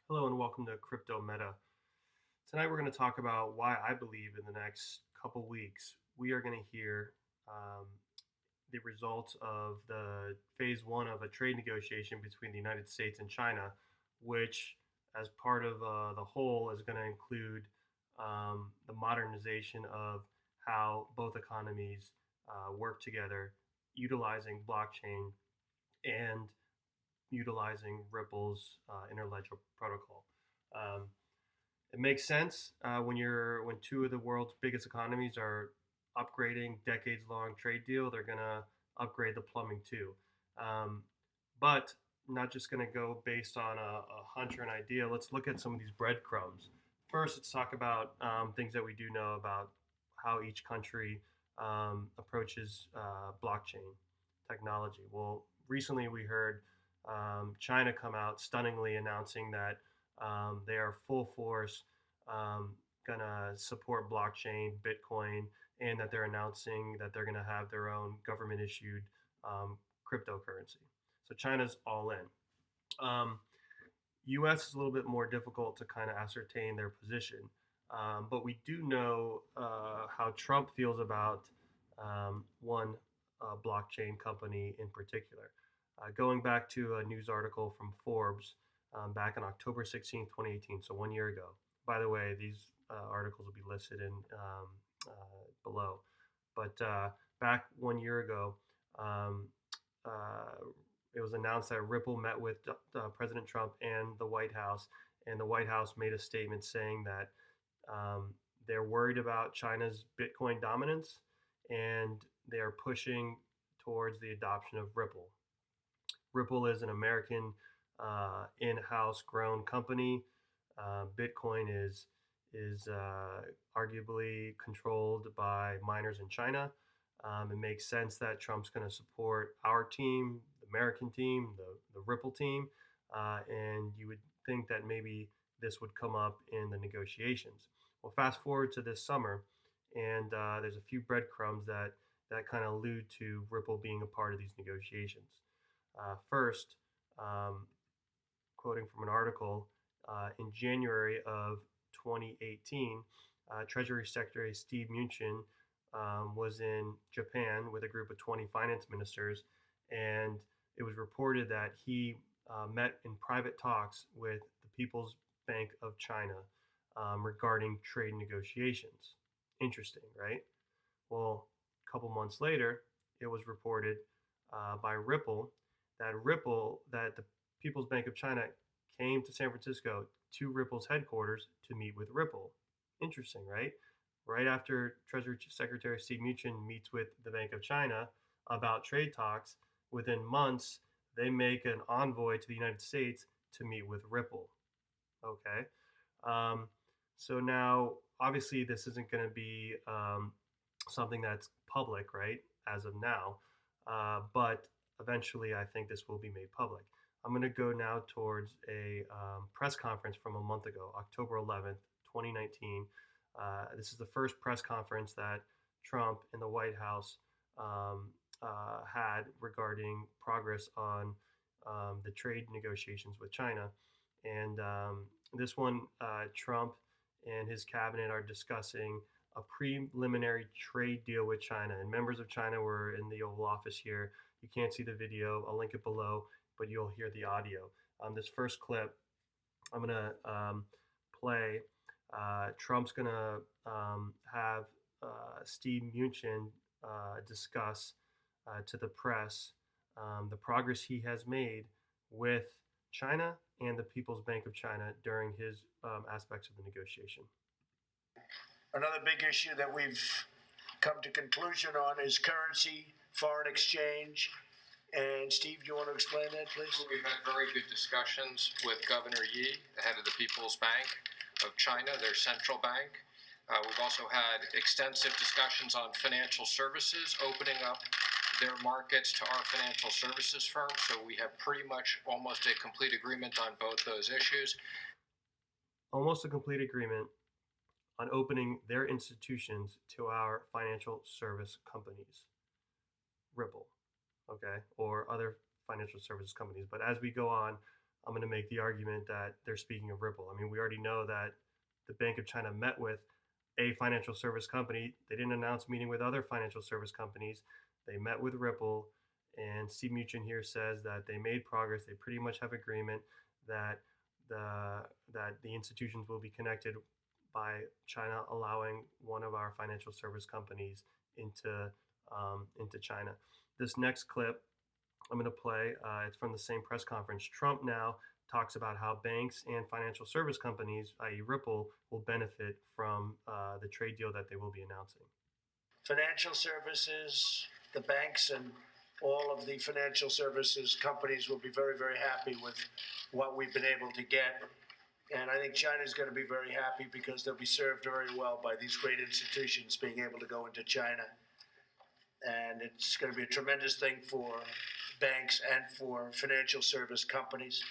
Hello and welcome to Crypto Meta. Tonight we're going to talk about why I believe in the next couple weeks we are going to hear um, the results of the phase one of a trade negotiation between the United States and China, which, as part of the whole, is going to include the modernization of how both economies work together, utilizing blockchain and utilizing Ripple's interledger protocol. Um, it makes sense when two of the world's biggest economies are upgrading decades-long trade deal. They're gonna upgrade the plumbing too, um, but not just gonna go based on a hunch or an idea. Let's look at some of these breadcrumbs. First, let's talk about things that we do know about how each country approaches blockchain technology. Well, recently we heard China come out stunningly announcing that they are full force um, gonna support blockchain, Bitcoin, and that they're announcing that they're gonna have their own government issued cryptocurrency. So China's all in. U.S. is a little bit more difficult to kind of ascertain their position, but we do know how Trump feels about one blockchain company in particular. Going back to a news article from Forbes back on October 16th, 2018, so 1 year ago. By the way, these articles will be listed in below. But back 1 year ago, um, uh, it was announced that Ripple met with President Trump and the White House, and the White House made a statement saying that um, they're worried about China's Bitcoin dominance, and they are pushing towards the adoption of Ripple. Ripple is an American in-house grown company. Bitcoin is arguably controlled by miners in China. It makes sense that Trump's going to support our team, the American team, the Ripple team, and you would think that maybe this would come up in the negotiations. Well, fast forward to this summer, and there's a few breadcrumbs that kind of allude to Ripple being a part of these negotiations. First, um, quoting from an article, in January of 2018, Treasury Secretary Steve Mnuchin was in Japan with a group of 20 finance ministers, and it was reported that he met in private talks with the People's Bank of China regarding trade negotiations. Interesting, right? Well, a couple months later, it was reported by Ripple that the People's Bank of China came to San Francisco to Ripple's headquarters to meet with Ripple. Interesting, right? Right after Treasury Secretary Steve Mnuchin meets with the Bank of China about trade talks, within months, they make an envoy to the United States to meet with Ripple. Okay. Um, so now, obviously, this isn't going to be something that's public, right, as of now. But eventually, I think this will be made public. I'm going to go now towards a press conference from a month ago, October 11th, 2019. This is the first press conference that Trump and the White House had regarding progress on the trade negotiations with China. And this one, Trump and his cabinet are discussing a preliminary trade deal with China. And members of China were in the Oval Office here. You can't see the video. I'll link it below, but you'll hear the audio. This first clip, I'm going to play. Trump's going to have Steve Mnuchin discuss to the press the progress he has made with China and the People's Bank of China during his aspects of the negotiation. Another big issue that we've come to conclusion on is currency, foreign exchange. And Steve, do you want to explain that, please? We've had very good discussions with Governor Yi, the head of the People's Bank of China, their central bank. We've also had extensive discussions on financial services, opening up their markets to our financial services firms. So we have pretty much almost a complete agreement on both those issues. Almost a complete agreement on opening their institutions to our financial service companies, Ripple, okay, or other financial services companies. But as we go on, I'm going to make the argument that they're speaking of Ripple. I mean, we already know that the Bank of China met with a financial service company. They didn't announce meeting with other financial service companies. They met with Ripple, and Steve Mnuchin here says that they made progress. They pretty much have agreement that the institutions will be connected by China allowing one of our financial service companies into China. This next clip I'm going to play. It's from the same press conference. Trump now talks about how banks and financial service companies, i.e., Ripple, will benefit from the trade deal that they will be announcing. Financial services, the banks, and all of the financial services companies will be very, very happy with what we've been able to get. And I think China is going to be very happy because they'll be served very well by these great institutions being able to go into China. And it's going to be a tremendous thing for banks and for financial service companies.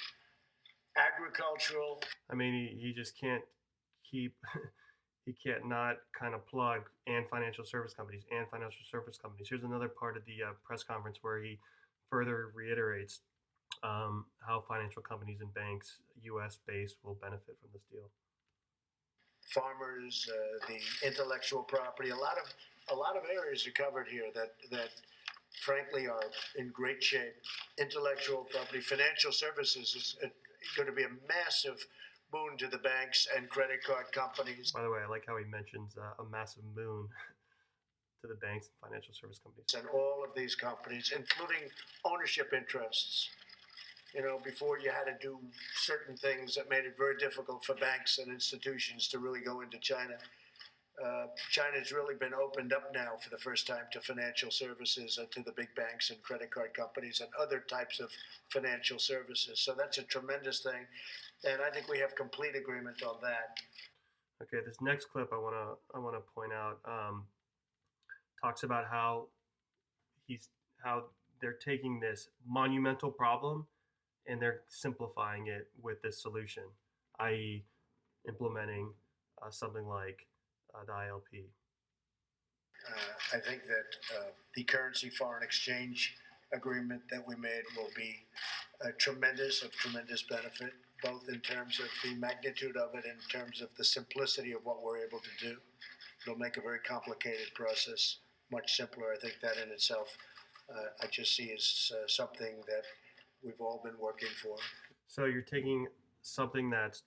Agricultural. I mean, he just can't keep, he can't not kind of plug and financial service companies and financial service companies. Here's another part of the press conference where he further reiterates how financial companies and banks, U.S. based, will benefit from this deal. Farmers, the intellectual property, a lot of areas are covered here that frankly are in great shape. Intellectual property, financial services is going to be a massive boon to the banks and credit card companies. By the way, I like how he mentions a massive boon to the banks and financial service companies. And all of these companies, including ownership interests. You know, before you had to do certain things that made it very difficult for banks and institutions to really go into China. China's really been opened up now for the first time to financial services and to the big banks and credit card companies and other types of financial services. So that's a tremendous thing, and I think we have complete agreement on that. Okay, this next clip I wanna point out talks about how they're taking this monumental problem and they're simplifying it with this solution, i.e., implementing something like the ILP. I think that the currency foreign exchange agreement that we made will be of tremendous benefit, both in terms of the magnitude of it and in terms of the simplicity of what we're able to do. It'll make a very complicated process much simpler. I think that in itself, I just see as something that we've all been working for. So you're taking something that's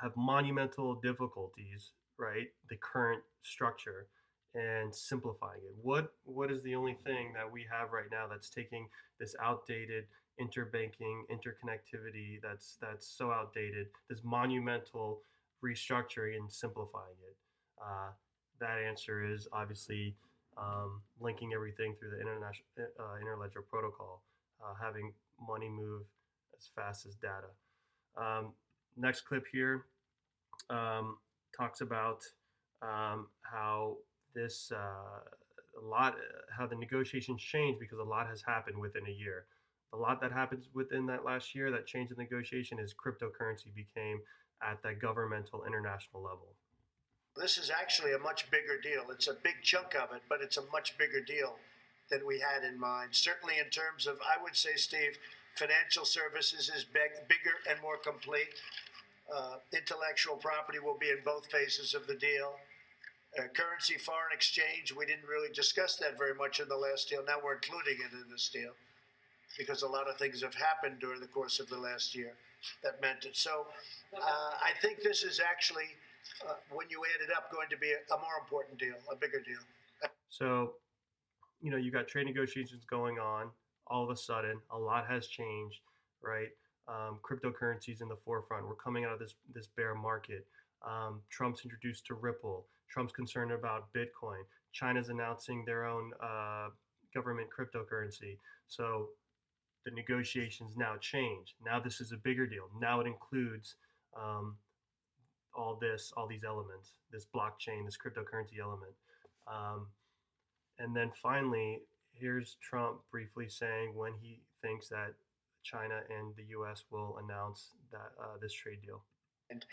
have monumental difficulties, right? The current structure, and simplifying it. What is the only thing that we have right now that's taking this outdated interbanking interconnectivity that's so outdated, this monumental restructuring and simplifying it? That answer is obviously linking everything through the international interledger protocol, having money move as fast as data. Next clip here talks about how this how the negotiations change because a lot has happened within a year. A lot that happens within that last year that changed the negotiation is cryptocurrency became at that governmental international level. This is actually a much bigger deal. It's a big chunk of it, but it's a much bigger deal than we had in mind. Certainly in terms of, I would say, Steve, financial services is bigger and more complete. Intellectual property will be in both phases of the deal. Currency foreign exchange, we didn't really discuss that very much in the last deal. Now we're including it in this deal because a lot of things have happened during the course of the last year that meant it. So I think this is actually, when you add it up, going to be a more important deal, a bigger deal. So, you know, you got trade negotiations going on. All of a sudden, a lot has changed, right? Cryptocurrencies in the forefront. We're coming out of this bear market. Trump's introduced to Ripple. Trump's concerned about Bitcoin. China's announcing their own government cryptocurrency. So the negotiations now change. Now this is a bigger deal. Now it includes all these elements, this blockchain, this cryptocurrency element. And then finally, here's Trump briefly saying when he thinks that China and the U.S. will announce that this trade deal. And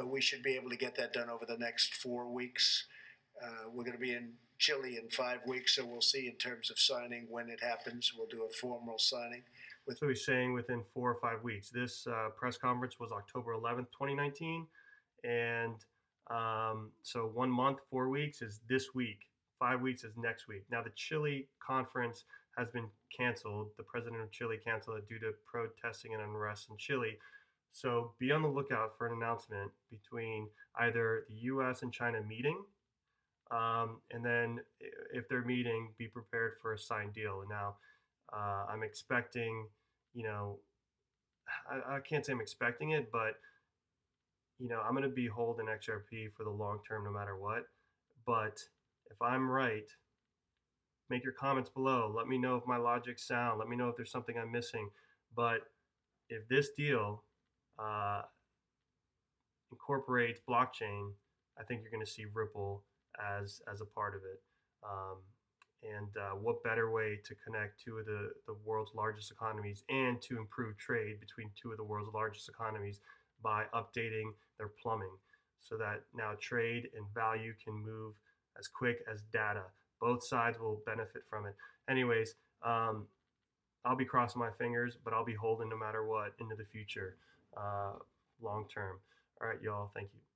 we should be able to get that done over the next 4 weeks. We're going to be in Chile in 5 weeks, so we'll see in terms of signing when it happens. We'll do a formal signing. So he's saying within 4 or 5 weeks. This press conference was October 11th, 2019. And so 1 month, 4 weeks is this week. 5 weeks is next week. Now, the Chile conference has been canceled. The president of Chile canceled it due to protesting and unrest in Chile. So be on the lookout for an announcement between either the US and China meeting. And then if they're meeting, be prepared for a signed deal. And now I'm expecting, you know, I can't say I'm expecting it, but I'm going to be holding XRP for the long term no matter what. But if I'm right, make your comments below. Let me know if my logic's sound. Let me know if there's something I'm missing. But if this deal uh, incorporates blockchain, I think you're going to see Ripple as a part of it. Um, and what better way to connect two of the world's largest economies and to improve trade between two of the world's largest economies by updating their plumbing so that now trade and value can move as quick as data. Both sides will benefit from it. Anyways, I'll be crossing my fingers, but I'll be holding no matter what into the future, long term. All right, y'all. Thank you.